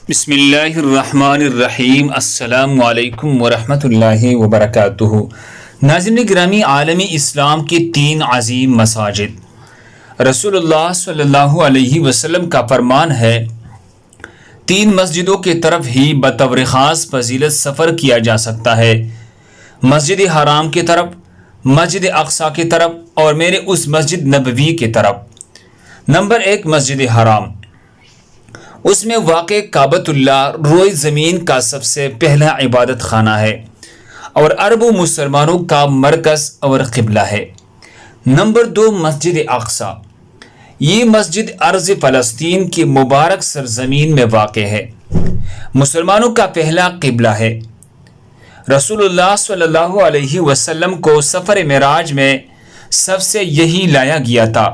بسم اللہ الرحمن الرحیم۔ السلام علیکم ورحمۃ اللہ وبرکاتہ۔ ناظرین گرامی، عالمی اسلام کی 3 عظیم مساجد، رسول اللہ صلی اللہ علیہ وسلم کا فرمان ہے 3 مسجدوں کی طرف ہی بطور خاص فضیلت سفر کیا جا سکتا ہے، مسجد حرام کی طرف، مسجد اقصیٰ کی طرف اور میرے اس مسجد نبوی کی طرف۔ نمبر 1، مسجد حرام۔ اس میں واقع کعبۃ اللہ روئے زمین کا سب سے پہلا عبادت خانہ ہے اور عربوں مسلمانوں کا مرکز اور قبلہ ہے۔ نمبر 2، مسجد اقصیٰ۔ یہ مسجد ارض فلسطین کی مبارک سرزمین میں واقع ہے، مسلمانوں کا پہلا قبلہ ہے۔ رسول اللہ صلی اللہ علیہ وسلم کو سفر معراج میں سب سے یہی لایا گیا تھا،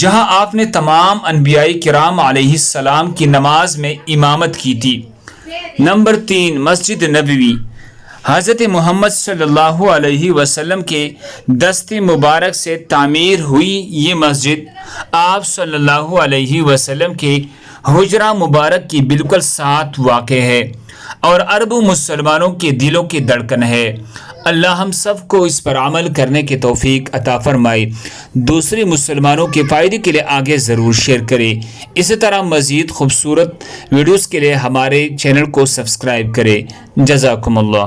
جہاں آپ نے تمام انبیاء کرام علیہ السلام کی نماز میں امامت کی تھی۔ نمبر 3، مسجد نبوی۔ حضرت محمد صلی اللہ علیہ وسلم کے دست مبارک سے تعمیر ہوئی یہ مسجد آپ صلی اللہ علیہ وسلم کے حجرہ مبارک کی بالکل ساتھ واقع ہے اور عرب مسلمانوں کے دلوں کی دھڑکن ہے۔ اللہ ہم سب کو اس پر عمل کرنے کی توفیق عطا فرمائے۔ دوسرے مسلمانوں کے فائدے کے لیے آگے ضرور شیئر کریں۔ اسی طرح مزید خوبصورت ویڈیوز کے لیے ہمارے چینل کو سبسکرائب کریں۔ جزاکم اللہ۔